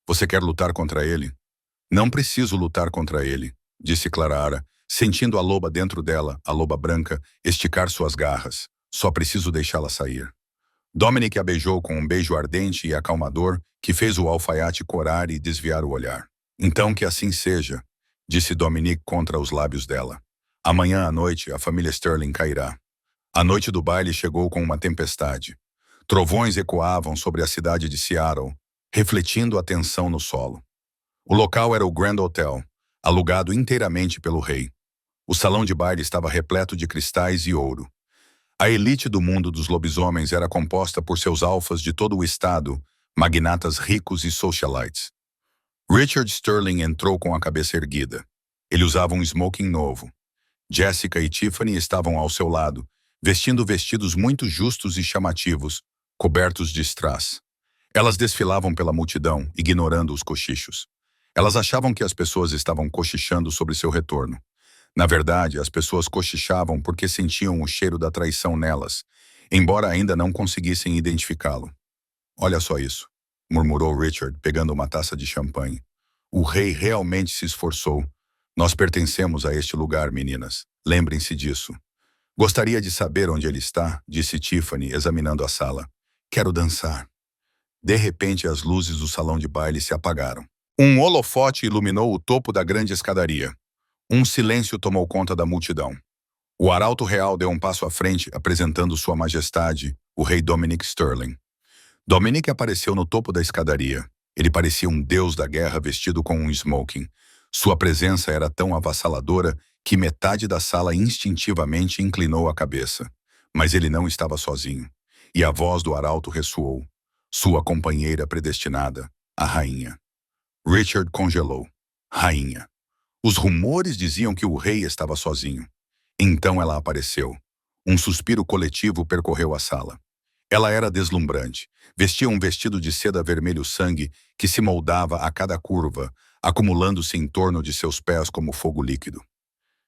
S1: Você quer lutar contra ele? Não preciso lutar contra ele, disse Clara, sentindo a loba dentro dela, a loba branca, esticar suas garras. Só preciso deixá-la sair. Dominic a beijou com um beijo ardente e acalmador que fez o alfaiate corar e desviar o olhar. Então que assim seja, disse Dominic contra os lábios dela. Amanhã à noite, a família Sterling cairá. A noite do baile chegou com uma tempestade. Trovões ecoavam sobre a cidade de Seattle, refletindo a tensão no solo. O local era o Grand Hotel, alugado inteiramente pelo rei. O salão de baile estava repleto de cristais e ouro. A elite do mundo dos lobisomens era composta por seus alfas de todo o estado, magnatas ricos e socialites. Richard Sterling entrou com a cabeça erguida. Ele usava um smoking novo. Jessica e Tiffany estavam ao seu lado, vestindo vestidos muito justos e chamativos, cobertos de strass. Elas desfilavam pela multidão, ignorando os cochichos. Elas achavam que as pessoas estavam cochichando sobre seu retorno. Na verdade, as pessoas cochichavam porque sentiam o cheiro da traição nelas, embora ainda não conseguissem identificá-lo. Olha só isso, murmurou Richard, pegando uma taça de champanhe. O rei realmente se esforçou. Nós pertencemos a este lugar, meninas. Lembrem-se disso. Gostaria de saber onde ele está, disse Tiffany, examinando a sala. Quero dançar. De repente, as luzes do salão de baile se apagaram. Um holofote iluminou o topo da grande escadaria. Um silêncio tomou conta da multidão. O arauto real deu um passo à frente, apresentando Sua Majestade, o rei Dominic Sterling. Dominic apareceu no topo da escadaria. Ele parecia um deus da guerra vestido com um smoking. Sua presença era tão avassaladora que metade da sala instintivamente inclinou a cabeça. Mas ele não estava sozinho. E a voz do arauto ressoou. Sua companheira predestinada, a rainha. Richard congelou. Rainha. Os rumores diziam que o rei estava sozinho. Então ela apareceu. Um suspiro coletivo percorreu a sala. Ela era deslumbrante. Vestia um vestido de seda vermelho sangue que se moldava a cada curva, acumulando-se em torno de seus pés como fogo líquido.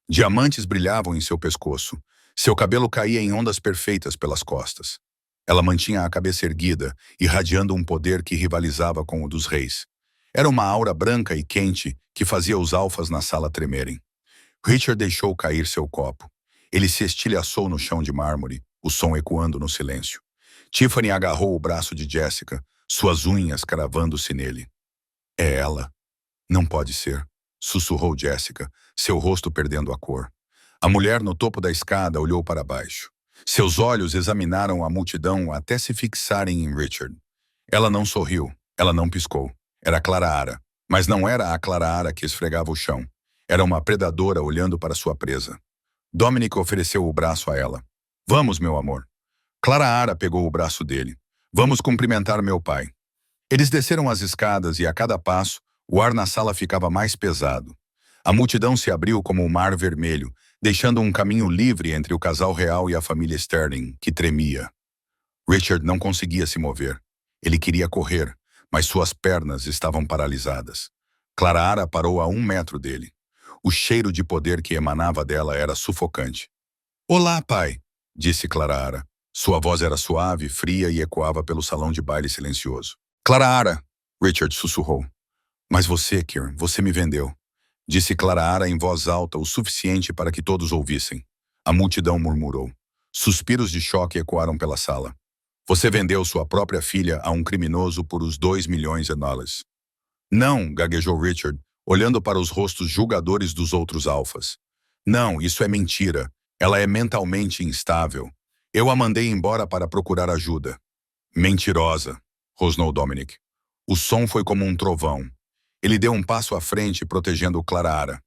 S1: Diamantes brilhavam em seu pescoço. Seu cabelo caía em ondas perfeitas pelas costas. Ela mantinha a cabeça erguida, irradiando um poder que rivalizava com o dos reis. Era uma aura branca e quente que fazia os alfas na sala tremerem. Richard deixou cair seu copo. Ele se estilhaçou no chão de mármore, o som ecoando no silêncio. Tiffany agarrou o braço de Jessica, suas unhas cravando-se nele. É ela. Não pode ser, sussurrou Jessica, seu rosto perdendo a cor. A mulher no topo da escada olhou para baixo. Seus olhos examinaram a multidão até se fixarem em Richard. Ela não sorriu, ela não piscou. Era Clara, mas não era a Clara que esfregava o chão. Era uma predadora olhando para sua presa. Dominic ofereceu o braço a ela. Vamos, meu amor. Clara pegou o braço dele. Vamos cumprimentar meu pai. Eles desceram as escadas e a cada passo, o ar na sala ficava mais pesado. A multidão se abriu como um mar vermelho, deixando um caminho livre entre o casal real e a família Sterling, que tremia. Richard não conseguia se mover. Ele queria correr, mas suas pernas estavam paralisadas. Clara parou a 1 metro dele. O cheiro de poder que emanava dela era sufocante. Olá, pai, disse Clara. Sua voz era suave, fria e ecoava pelo salão de baile silencioso. Clara, Richard sussurrou. Mas você, Kieran, você me vendeu. Disse Clara em voz alta o suficiente para que todos ouvissem. A multidão murmurou. Suspiros de choque ecoaram pela sala. Você vendeu sua própria filha a um criminoso por os 2 milhões de dólares. Não, gaguejou Richard, olhando para os rostos julgadores dos outros alfas. Não, isso é mentira. Ela é mentalmente instável. Eu a mandei embora para procurar ajuda. Mentirosa, rosnou Dominic. O som foi como um trovão. Ele deu um passo à frente, protegendo Clara.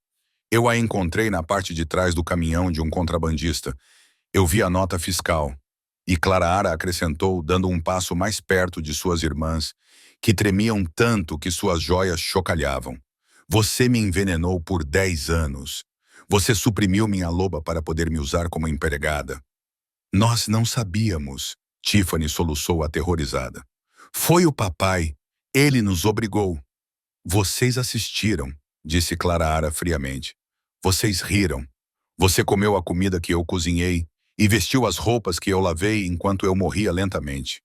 S1: Eu a encontrei na parte de trás do caminhão de um contrabandista. Eu vi a nota fiscal. E Clara acrescentou, dando um passo mais perto de suas irmãs, que tremiam tanto que suas joias chocalhavam. Você me envenenou por 10 anos. Você suprimiu minha loba para poder me usar como empregada. Nós não sabíamos, Tiffany soluçou aterrorizada. Foi o papai. Ele nos obrigou. Vocês assistiram, disse Clara friamente. Vocês riram. Você comeu a comida que eu cozinhei e vestiu as roupas que eu lavei enquanto eu morria lentamente.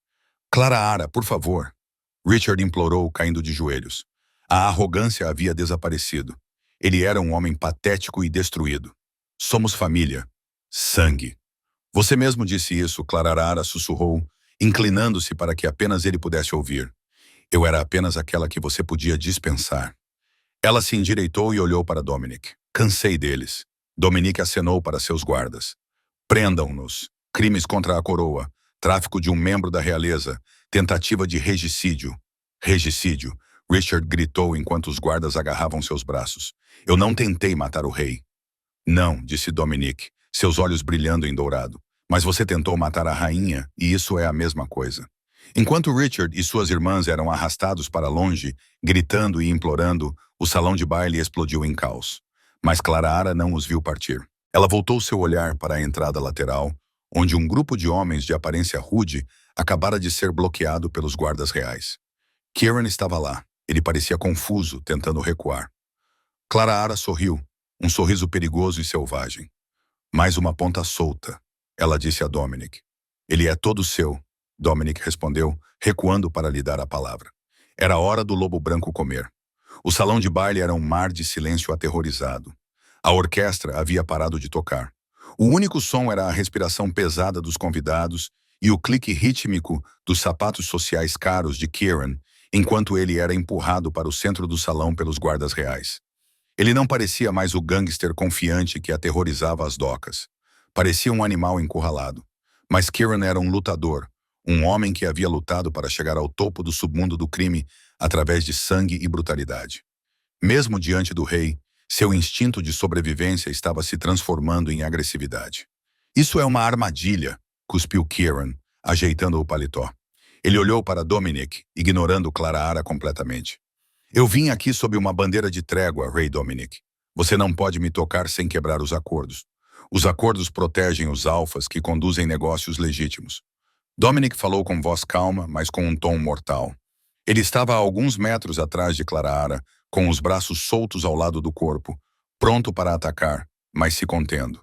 S1: Clara, por favor. Richard implorou, caindo de joelhos. A arrogância havia desaparecido. Ele era um homem patético e destruído. Somos família. Sangue. Você mesmo disse isso, Clara sussurrou, inclinando-se para que apenas ele pudesse ouvir. Eu era apenas aquela que você podia dispensar. Ela se endireitou e olhou para Dominic. Cansei deles. Dominic acenou para seus guardas. Prendam-nos. Crimes contra a coroa. Tráfico de um membro da realeza. Tentativa de regicídio. Regicídio. Richard gritou enquanto os guardas agarravam seus braços. Eu não tentei matar o rei. Não, disse Dominic, seus olhos brilhando em dourado. Mas você tentou matar a rainha, e isso é a mesma coisa. Enquanto Richard e suas irmãs eram arrastados para longe, gritando e implorando, o salão de baile explodiu em caos. Mas Clara não os viu partir. Ela voltou seu olhar para a entrada lateral, onde um grupo de homens de aparência rude acabara de ser bloqueado pelos guardas reais. Kieran estava lá. Ele parecia confuso, tentando recuar. Clara sorriu, um sorriso perigoso e selvagem. Mais uma ponta solta, ela disse a Dominic. Ele é todo seu, Dominic respondeu, recuando para lhe dar a palavra. Era hora do lobo branco comer. O salão de baile era um mar de silêncio aterrorizado. A orquestra havia parado de tocar. O único som era a respiração pesada dos convidados e o clique rítmico dos sapatos sociais caros de Kieran, enquanto ele era empurrado para o centro do salão pelos guardas reais. Ele não parecia mais o gangster confiante que aterrorizava as docas. Parecia um animal encurralado. Mas Kieran era um lutador, Um homem que havia lutado para chegar ao topo do submundo do crime através de sangue e brutalidade. Mesmo diante do rei, seu instinto de sobrevivência estava se transformando em agressividade. Isso é uma armadilha, cuspiu Kieran, ajeitando o paletó. Ele olhou para Dominic, ignorando Clara completamente. Eu vim aqui sob uma bandeira de trégua, Rei Dominic. Você não pode me tocar sem quebrar os acordos. Os acordos protegem os alfas que conduzem negócios legítimos. Dominic falou com voz calma, mas com um tom mortal. Ele estava a alguns metros atrás de Clara, com os braços soltos ao lado do corpo, pronto para atacar, mas se contendo.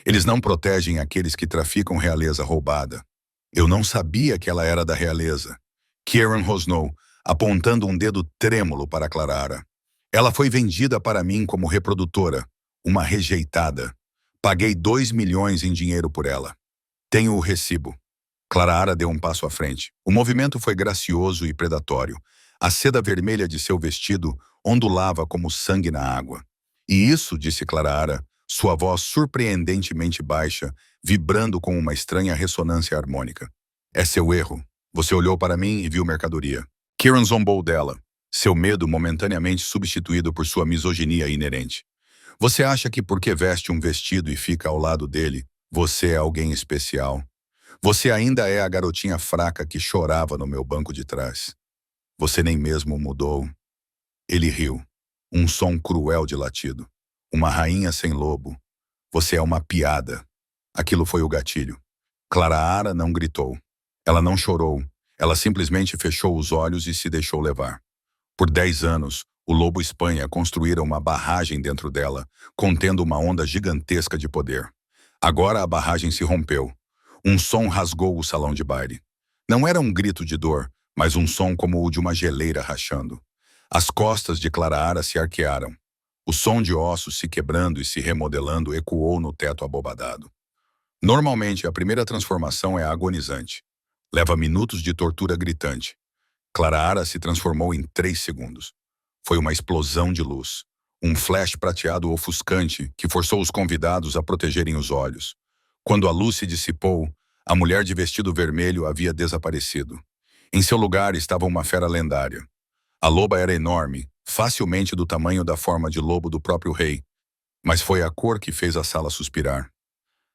S1: Eles não protegem aqueles que traficam realeza roubada. Eu não sabia que ela era da realeza. Kieran rosnou, apontando um dedo trêmulo para Clara. Ela foi vendida para mim como reprodutora, uma rejeitada. Paguei 2 milhões em dinheiro por ela. Tenho o recibo. Clara deu um passo à frente. O movimento foi gracioso e predatório. A seda vermelha de seu vestido ondulava como sangue na água. E isso, disse Clara, sua voz surpreendentemente baixa, vibrando com uma estranha ressonância harmônica. É seu erro. Você olhou para mim e viu mercadoria. Kieran zombou dela, seu medo momentaneamente substituído por sua misoginia inerente. Você acha que porque veste um vestido e fica ao lado dele, você é alguém especial? Você ainda é a garotinha fraca que chorava no meu banco de trás. Você nem mesmo mudou. Ele riu. Um som cruel de latido. Uma rainha sem lobo. Você é uma piada. Aquilo foi o gatilho. Clara não gritou. Ela não chorou. Ela simplesmente fechou os olhos e se deixou levar. Por 10 anos, o Lobo Espanha construíra uma barragem dentro dela, contendo uma onda gigantesca de poder. Agora a barragem se rompeu. Um som rasgou o salão de baile. Não era um grito de dor, mas um som como o de uma geleira rachando. As costas de Clara se arquearam. O som de ossos se quebrando e se remodelando ecoou no teto abobadado. Normalmente, a primeira transformação é agonizante. Leva minutos de tortura gritante. Clara se transformou em 3 segundos. Foi uma explosão de luz. Um flash prateado ofuscante que forçou os convidados a protegerem os olhos. Quando a luz se dissipou, a mulher de vestido vermelho havia desaparecido. Em seu lugar estava uma fera lendária. A loba era enorme, facilmente do tamanho da forma de lobo do próprio rei, mas foi a cor que fez a sala suspirar.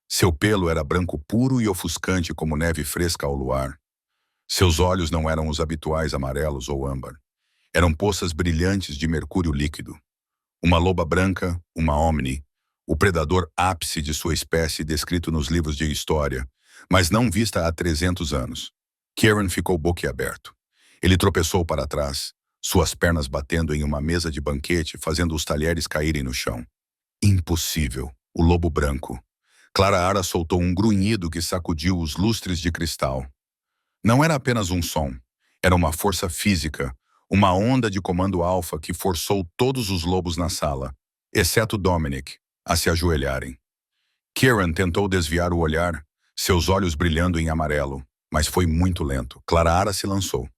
S1: Seu pelo era branco puro e ofuscante como neve fresca ao luar. Seus olhos não eram os habituais amarelos ou âmbar. Eram poças brilhantes de mercúrio líquido. Uma loba branca, uma omni, o predador ápice de sua espécie descrito nos livros de história, mas não vista há 300 anos. Kieran ficou boquiaberto. Ele tropeçou para trás, suas pernas batendo em uma mesa de banquete, fazendo os talheres caírem no chão. Impossível, o lobo branco. Clara soltou um grunhido que sacudiu os lustres de cristal. Não era apenas um som, era uma força física, uma onda de comando alfa que forçou todos os lobos na sala, exceto Dominic, a se ajoelharem. Kieran tentou desviar o olhar, seus olhos brilhando em amarelo, mas foi muito lento. Clara se lançou.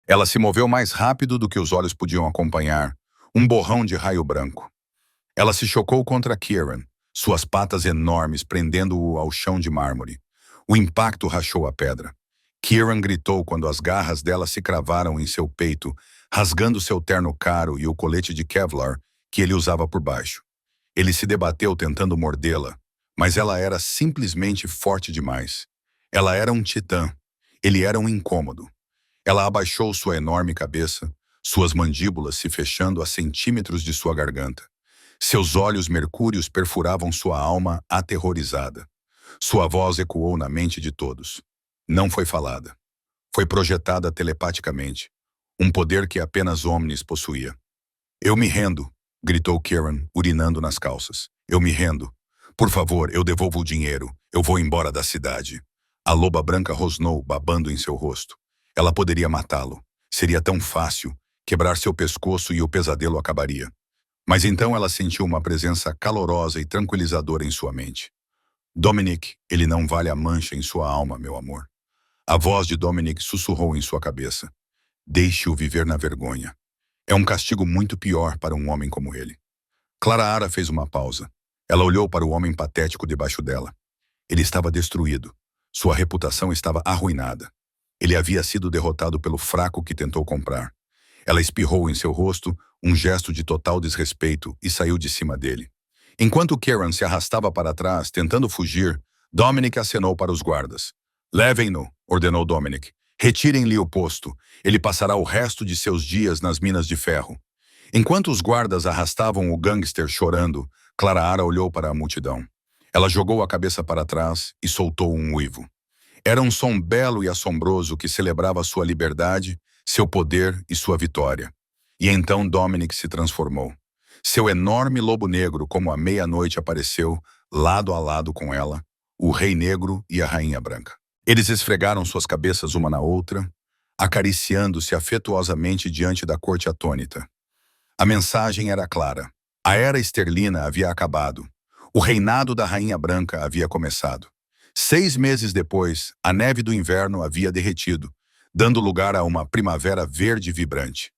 S1: Ela se moveu mais rápido do que os olhos podiam acompanhar, um borrão de raio branco. Ela se chocou contra Kieran, suas patas enormes prendendo-o ao chão de mármore. O impacto rachou a pedra. Kieran gritou quando as garras dela se cravaram em seu peito, rasgando seu terno caro e o colete de Kevlar que ele usava por baixo. Ele se debateu tentando mordê-la, mas ela era simplesmente forte demais. Ela era um titã. Ele era um incômodo. Ela abaixou sua enorme cabeça, suas mandíbulas se fechando a centímetros de sua garganta. Seus olhos mercúrios perfuravam sua alma aterrorizada. Sua voz ecoou na mente de todos. Não foi falada. Foi projetada telepaticamente. Um poder que apenas Omnis possuía. Eu me rendo, gritou Kieran, urinando nas calças. Eu me rendo. Por favor, eu devolvo o dinheiro. Eu vou embora da cidade. A loba branca rosnou, babando em seu rosto. Ela poderia matá-lo. Seria tão fácil. Quebrar seu pescoço e o pesadelo acabaria. Mas então ela sentiu uma presença calorosa e tranquilizadora em sua mente. Dominic, ele não vale a mancha em sua alma, meu amor. A voz de Dominic sussurrou em sua cabeça. Deixe-o viver na vergonha. É um castigo muito pior para um homem como ele. Clara fez uma pausa. Ela olhou para o homem patético debaixo dela. Ele estava destruído. Sua reputação estava arruinada. Ele havia sido derrotado pelo fraco que tentou comprar. Ela espirrou em seu rosto, um gesto de total desrespeito, e saiu de cima dele. Enquanto Karen se arrastava para trás, tentando fugir, Dominic acenou para os guardas. Levem-no, ordenou Dominic. Retirem-lhe o posto. Ele passará o resto de seus dias nas minas de ferro. Enquanto os guardas arrastavam o gangster chorando, Clara olhou para a multidão. Ela jogou a cabeça para trás e soltou um uivo. Era um som belo e assombroso que celebrava sua liberdade, seu poder e sua vitória. E então Dominic se transformou. Seu enorme lobo negro, como à meia-noite, apareceu, lado a lado com ela, o Rei Negro e a Rainha Branca. Eles esfregaram suas cabeças uma na outra, acariciando-se afetuosamente diante da corte atônita. A mensagem era clara. A era esterlina havia acabado. O reinado da Rainha Branca havia começado. 6 meses depois, a neve do inverno havia derretido, dando lugar a uma primavera verde vibrante.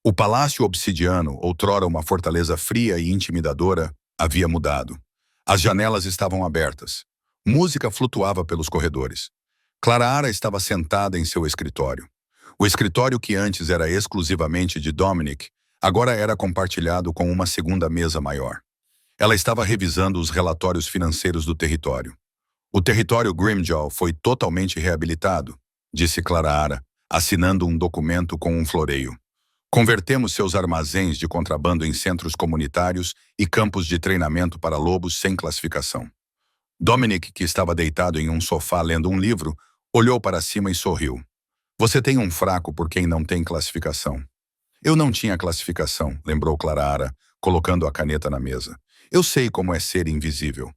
S1: O Palácio Obsidiano, outrora uma fortaleza fria e intimidadora, havia mudado. As janelas estavam abertas. Música flutuava pelos corredores. Clara estava sentada em seu escritório. O escritório que antes era exclusivamente de Dominic, agora era compartilhado com uma segunda mesa maior. Ela estava revisando os relatórios financeiros do território. O território Grimjaw foi totalmente reabilitado, disse Clara, assinando um documento com um floreio. Convertemos seus armazéns de contrabando em centros comunitários e campos de treinamento para lobos sem classificação. Dominic, que estava deitado em um sofá lendo um livro, olhou para cima e sorriu. Você tem um fraco por quem não tem classificação. Eu não tinha classificação, lembrou Clara, colocando a caneta na mesa. Eu sei como é ser invisível.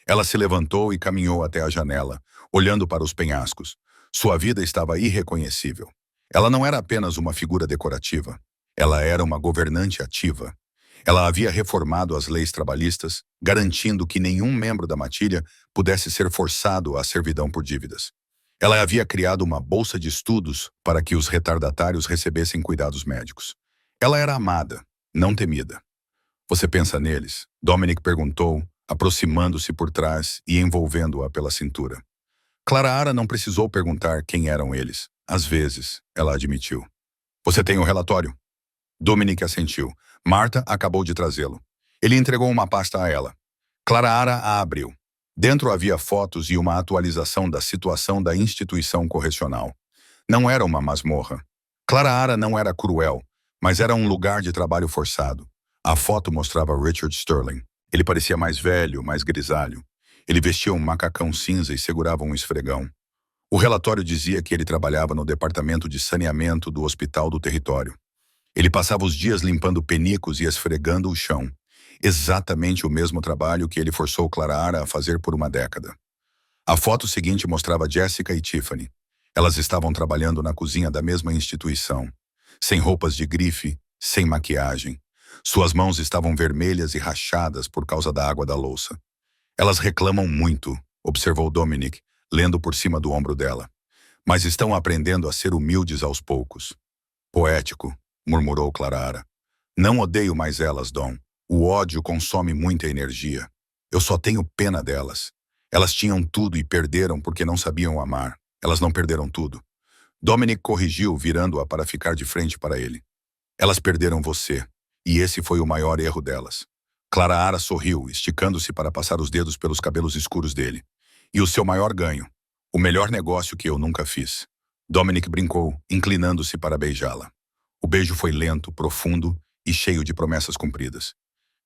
S1: Ela se levantou e caminhou até a janela, olhando para os penhascos. Sua vida estava irreconhecível. Ela não era apenas uma figura decorativa. Ela era uma governante ativa. Ela havia reformado as leis trabalhistas, garantindo que nenhum membro da matilha pudesse ser forçado à servidão por dívidas. Ela havia criado uma bolsa de estudos para que os retardatários recebessem cuidados médicos. Ela era amada, não temida. Você pensa neles? Dominic perguntou, aproximando-se por trás e envolvendo-a pela cintura. Clara não precisou perguntar quem eram eles. Às vezes, ela admitiu. Você tem o relatório? Dominic assentiu. Marta acabou de trazê-lo. Ele entregou uma pasta a ela. Clara a abriu. Dentro havia fotos e uma atualização da situação da instituição correcional. Não era uma masmorra. Clara não era cruel, mas era um lugar de trabalho forçado. A foto mostrava Richard Sterling. Ele parecia mais velho, mais grisalho. Ele vestia um macacão cinza e segurava um esfregão. O relatório dizia que ele trabalhava no departamento de saneamento do hospital do território. Ele passava os dias limpando penicos e esfregando o chão. Exatamente o mesmo trabalho que ele forçou Clara a fazer por uma década. A foto seguinte mostrava Jessica e Tiffany. Elas estavam trabalhando na cozinha da mesma instituição. Sem roupas de grife, sem maquiagem. Suas mãos estavam vermelhas e rachadas por causa da água da louça. Elas reclamam muito, observou Dominic, lendo por cima do ombro dela. Mas estão aprendendo a ser humildes aos poucos. Poético, murmurou Clara. Não odeio mais elas, Dom. O ódio consome muita energia. Eu só tenho pena delas. Elas tinham tudo e perderam porque não sabiam amar. Elas não perderam tudo. Dominic corrigiu, virando-a para ficar de frente para ele. Elas perderam você, e esse foi o maior erro delas. Clara sorriu, esticando-se para passar os dedos pelos cabelos escuros dele. E o seu maior ganho, o melhor negócio que eu nunca fiz. Dominic brincou, inclinando-se para beijá-la. O beijo foi lento, profundo e cheio de promessas cumpridas.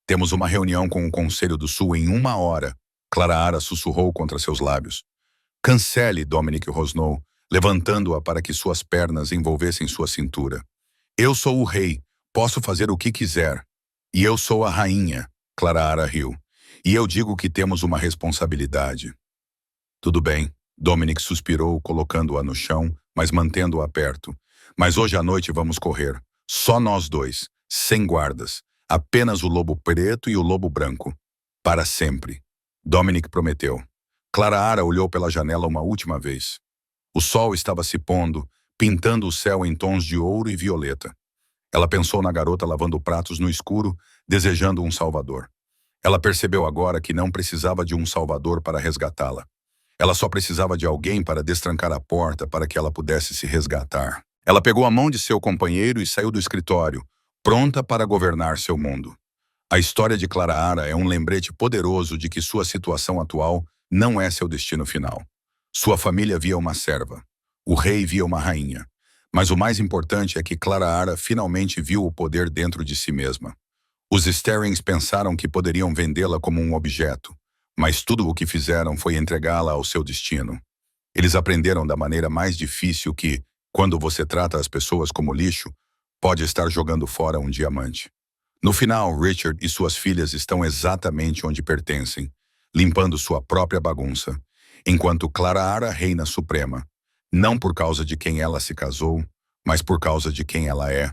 S1: Temos uma reunião com o Conselho do Sul em 1 hora, Clara sussurrou contra seus lábios. Cancele, Dominic rosnou, levantando-a para que suas pernas envolvessem sua cintura. Eu sou o rei, posso fazer o que quiser. E eu sou a rainha, Clara riu. E eu digo que temos uma responsabilidade. Tudo bem, Dominic suspirou, colocando-a no chão, mas mantendo-a perto. Mas hoje à noite vamos correr. Só nós dois, sem guardas. Apenas o lobo preto e o lobo branco. Para sempre. Dominic prometeu. Clara olhou pela janela uma última vez. O sol estava se pondo, pintando o céu em tons de ouro e violeta. Ela pensou na garota lavando pratos no escuro, desejando um salvador. Ela percebeu agora que não precisava de um salvador para resgatá-la. Ela só precisava de alguém para destrancar a porta para que ela pudesse se resgatar. Ela pegou a mão de seu companheiro e saiu do escritório, pronta para governar seu mundo. A história de Clara Ara é um lembrete poderoso de que sua situação atual não é seu destino final. Sua família via uma serva. O rei via uma rainha. Mas o mais importante é que Clara Ara finalmente viu o poder dentro de si mesma. Os Starrings pensaram que poderiam vendê-la como um objeto, mas tudo o que fizeram foi entregá-la ao seu destino. Eles aprenderam da maneira mais difícil que, quando você trata as pessoas como lixo, pode estar jogando fora um diamante. No final, Richard e suas filhas estão exatamente onde pertencem, limpando sua própria bagunça, enquanto Clara Ara reina suprema, não por causa de quem ela se casou, mas por causa de quem ela é.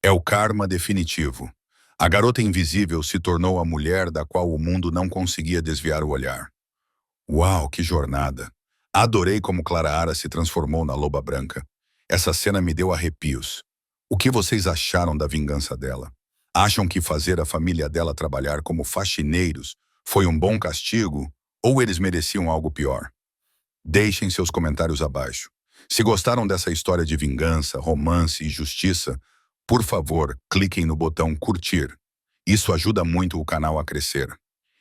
S1: É o karma definitivo. A garota invisível se tornou a mulher da qual o mundo não conseguia desviar o olhar. Uau, que jornada! Adorei como Clara Ara se transformou na Loba Branca. Essa cena me deu arrepios. O que vocês acharam da vingança dela? Acham que fazer a família dela trabalhar como faxineiros foi um bom castigo ou eles mereciam algo pior? Deixem seus comentários abaixo. Se gostaram dessa história de vingança, romance e justiça, por favor, cliquem no botão curtir. Isso ajuda muito o canal a crescer.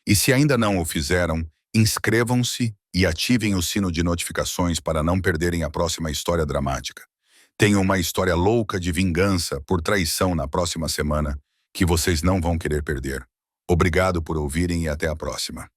S1: E se ainda não o fizeram, inscrevam-se e ativem o sino de notificações para não perderem a próxima história dramática. Tenho uma história louca de vingança por traição na próxima semana que vocês não vão querer perder. Obrigado por ouvirem e até a próxima.